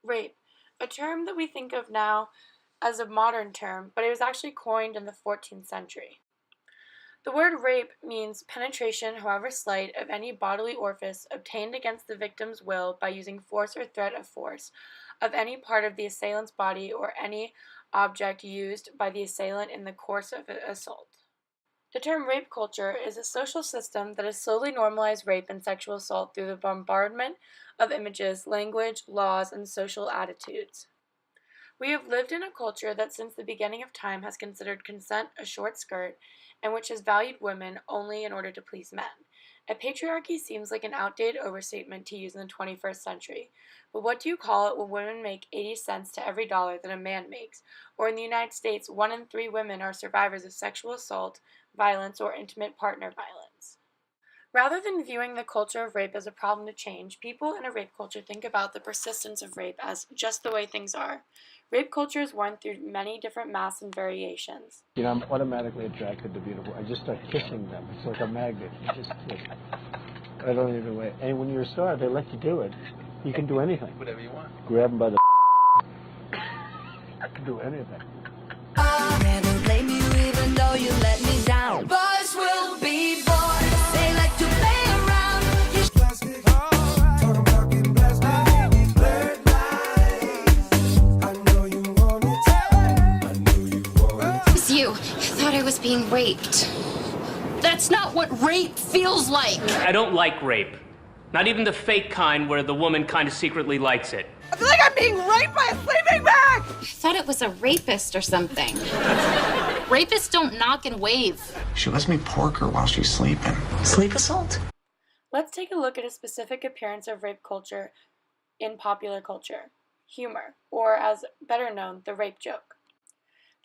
Rape, a term that we think of now as a modern term, but it was actually coined in the 14th century. The word rape means penetration, however slight, of any bodily orifice obtained against the victim's will by using force or threat of force of any part of the assailant's body or any object used by the assailant in the course of an assault. The term rape culture is a social system that has slowly normalized rape and sexual assault through the bombardment of images, language, laws, and social attitudes. We have lived in a culture that since the beginning of time has considered consent a short skirt and which has valued women only in order to please men. A patriarchy seems like an outdated overstatement to use in the 21st century, but what do you call it when women make 80 cents to every dollar that a man makes? Or in the United States, 1 in 3 women are survivors of sexual assault, violence, or intimate partner violence. Rather than viewing the culture of rape as a problem to change, people in a rape culture think about the persistence of rape as just the way things are. Rape culture is worn through many different masks and variations. You know, I'm automatically attracted to beautiful. I just start kissing them. It's like a magnet. You just kiss. I don't even wait. And when you're a star, they let you do it. You can do anything. Whatever you want. Grab them by the I can do anything. I'll never blame you even though you let me down. Boys will be boys. They like to play around. Plastic, talking about getting plastic. Blurred lines. I know you want it. I know you want it. It was you. I thought I was being raped. That's not what rape feels like. I don't like rape. Not even the fake kind where the woman kind of secretly likes it. I feel like I'm being raped by a sleeping bag. I thought it was a rapist or something. Rapists don't knock and wave. She lets me pork her while she's sleeping. Sleep assault? Let's take a look at a specific appearance of rape culture in popular culture: humor, or as better known, the rape joke.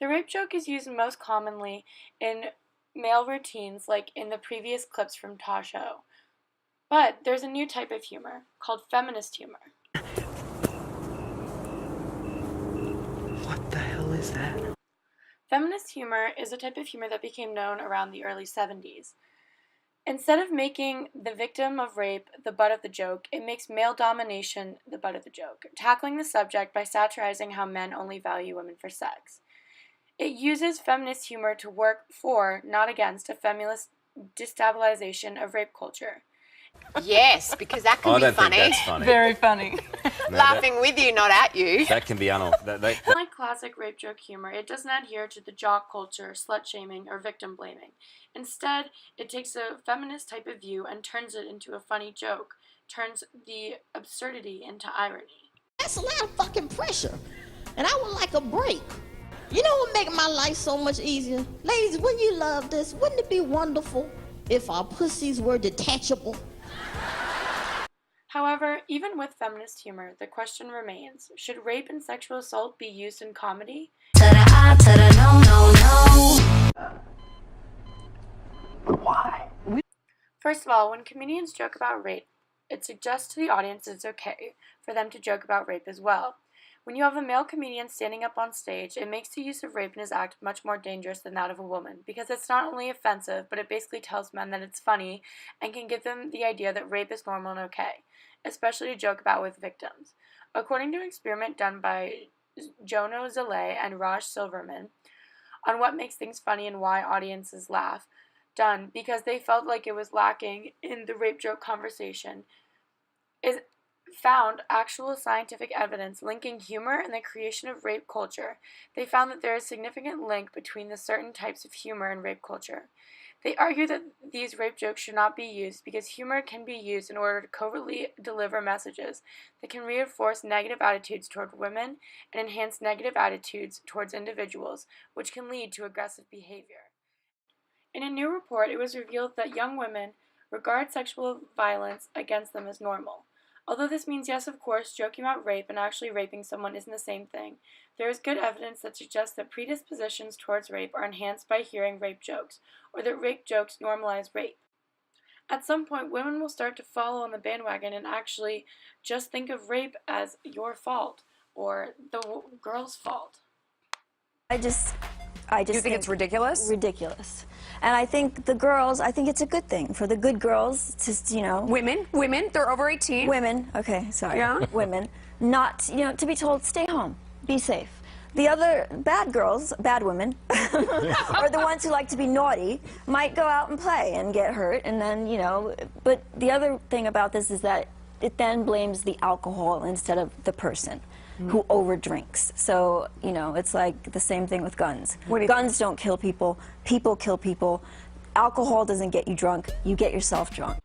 The rape joke is used most commonly in male routines like in the previous clips from Ta Show. But there's a new type of humor called feminist humor. What the hell is that? Feminist humor is a type of humor that became known around the early 70s. Instead of making the victim of rape the butt of the joke, it makes male domination the butt of the joke, tackling the subject by satirizing how men only value women for sex. It uses feminist humor to work for, not against, a feminist destabilization of rape culture. Yes, because that can I be don't funny. think that's funny. Very funny. No, Laughing with you, not at you. that can be Unlike classic rape joke humor, it doesn't adhere to the jock culture, slut-shaming, or victim-blaming. Instead, it takes a feminist type of view and turns it into a funny joke, turns the absurdity into irony. That's a lot of fucking pressure, and I would like a break. You know what make my life so much easier? Ladies, wouldn't you love this? Wouldn't it be wonderful if our pussies were detachable? However, even with feminist humor, the question remains, should rape and sexual assault be used in comedy? Why? First of all, when comedians joke about rape, it suggests to the audience it's okay for them to joke about rape as well. When you have a male comedian standing up on stage, it makes the use of rape in his act much more dangerous than that of a woman, because it's not only offensive, but it basically tells men that it's funny and can give them the idea that rape is normal and okay, especially to joke about with victims. According to an experiment done by Jono Zale and Raj Silverman on what makes things funny and why audiences laugh, done because they felt like it was lacking in the rape joke conversation, is found actual scientific evidence linking humor and the creation of rape culture. They found that there is a significant link between the certain types of humor and rape culture. They argue that these rape jokes should not be used because humor can be used in order to covertly deliver messages that can reinforce negative attitudes toward women and enhance negative attitudes towards individuals, which can lead to aggressive behavior. In a new report, it was revealed that young women regard sexual violence against them as normal. Although this means, yes, of course, joking about rape and actually raping someone isn't the same thing, there is good evidence that suggests that predispositions towards rape are enhanced by hearing rape jokes, or that rape jokes normalize rape. At some point, women will start to follow on the bandwagon and actually just think of rape as your fault, or the girl's fault. I just I just You think it's ridiculous? Ridiculous. And I think the girls, I think it's a good thing for the good girls to, you know. Women, they're over 18. Women, okay, sorry. Yeah. Women, not, you know, to be told, stay home, be safe. The other bad girls, bad women, or the ones who like to be naughty, might go out and play and get hurt, and then, you know, but the other thing about this is that it then blames the alcohol instead of the person who overdrinks. So, you know, it's like the same thing with guns. Guns don't kill people, people kill people. Alcohol doesn't get you drunk, you get yourself drunk.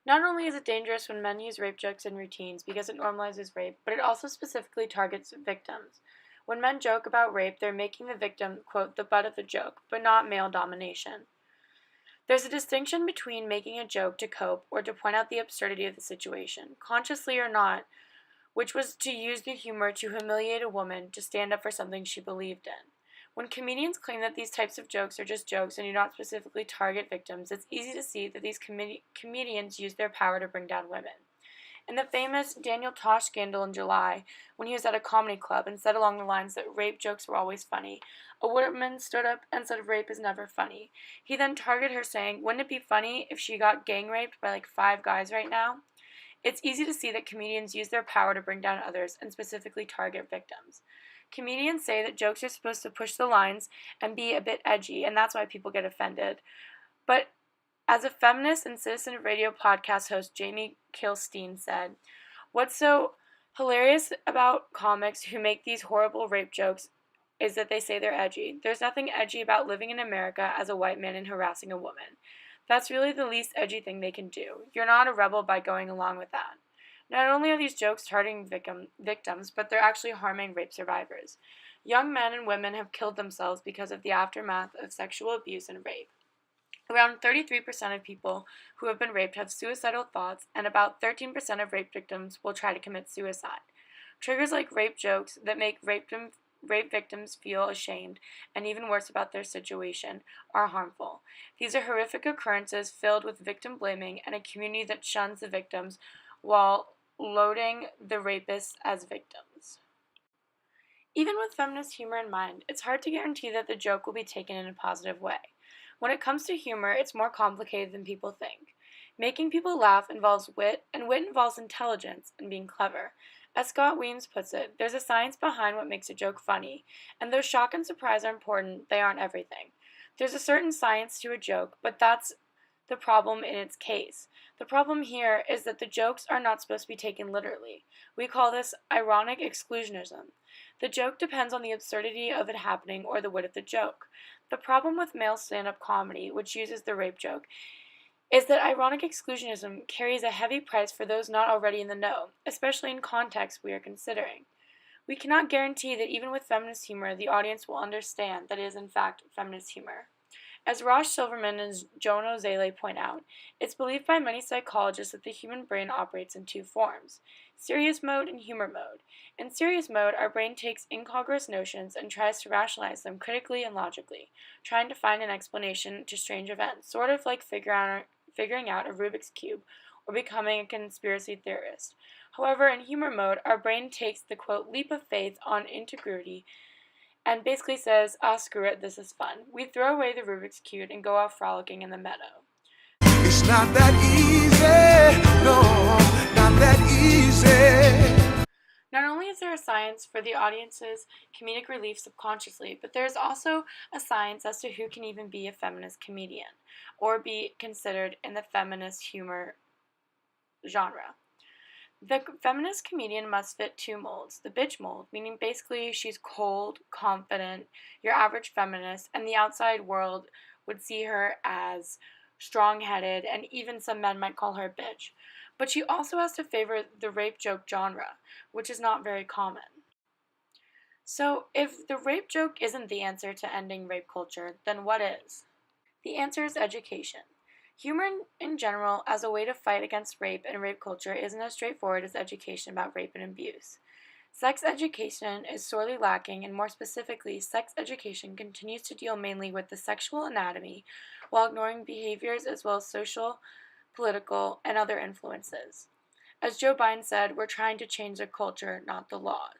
Not only is it dangerous when men use rape jokes in routines because it normalizes rape, but it also specifically targets victims. When men joke about rape, they're making the victim, quote, the butt of the joke, but not male domination. There's a distinction between making a joke to cope or to point out the absurdity of the situation, consciously or not, which was to use the humor to humiliate a woman to stand up for something she believed in. When comedians claim that these types of jokes are just jokes and do not specifically target victims, it's easy to see that these comedians use their power to bring down women. In the famous Daniel Tosh scandal in July, when he was at a comedy club and said along the lines that rape jokes were always funny, a woman stood up and said rape is never funny. He then targeted her saying, wouldn't it be funny if she got gang raped by like 5 guys right now? It's easy to see that comedians use their power to bring down others and specifically target victims. Comedians say that jokes are supposed to push the lines and be a bit edgy, and that's why people get offended. But as a feminist and Citizen Radio podcast host Jamie Kilstein said, what's so hilarious about comics who make these horrible rape jokes is that they say they're edgy. There's nothing edgy about living in America as a white man and harassing a woman. That's really the least edgy thing they can do. You're not a rebel by going along with that. Not only are these jokes targeting victims, but they're actually harming rape survivors. Young men and women have killed themselves because of the aftermath of sexual abuse and rape. Around 33% of people who have been raped have suicidal thoughts, and about 13% of rape victims will try to commit suicide. Triggers like rape jokes that make rape victims feel ashamed and even worse about their situation are harmful. These are horrific occurrences filled with victim blaming and a community that shuns the victims while loading the rapists as victims. Even with feminist humor in mind, it's hard to guarantee that the joke will be taken in a positive way. When it comes to humor, it's more complicated than people think. Making people laugh involves wit, and wit involves intelligence and being clever. As Scott Weems puts it, there's a science behind what makes a joke funny, and though shock and surprise are important, they aren't everything. There's a certain science to a joke, but that's the problem in its case. The problem here is that the jokes are not supposed to be taken literally. We call this ironic exclusionism. The joke depends on the absurdity of it happening or the wit of the joke. The problem with male stand-up comedy, which uses the rape joke, is that ironic exclusionism carries a heavy price for those not already in the know, especially in contexts we are considering. We cannot guarantee that even with feminist humor, the audience will understand that it is in fact feminist humor. As Rosh Silverman and Joan Ozele point out, it's believed by many psychologists that the human brain operates in 2 forms, serious mode and humor mode. In serious mode, our brain takes incongruous notions and tries to rationalize them critically and logically, trying to find an explanation to strange events, sort of like figuring out a Rubik's Cube or becoming a conspiracy theorist. However, in humor mode, our brain takes the, quote, leap of faith on integrity and basically says, screw it, this is fun. We throw away the Rubik's Cube and go off frolicking in the meadow. It's not that easy, no, not that easy. Not only is there a science for the audience's comedic relief subconsciously, but there is also a science as to who can even be a feminist comedian, or be considered in the feminist humor genre. The feminist comedian must fit 2 molds. The bitch mold, meaning basically she's cold, confident, your average feminist, and the outside world would see her as strong-headed, and even some men might call her a bitch. But she also has to favor the rape joke genre, which is not very common. So, if the rape joke isn't the answer to ending rape culture, then what is? The answer is education. Humor in general as a way to fight against rape and rape culture isn't as straightforward as education about rape and abuse. Sex education is sorely lacking, and more specifically, sex education continues to deal mainly with the sexual anatomy while ignoring behaviors as well as social, political, and other influences. As Joe Biden said, we're trying to change the culture, not the laws.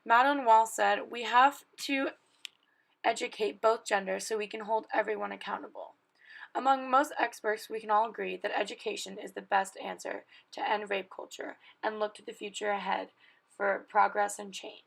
Madeline Wall said, we have to educate both genders so we can hold everyone accountable. Among most experts, we can all agree that education is the best answer to end rape culture and look to the future ahead for progress and change.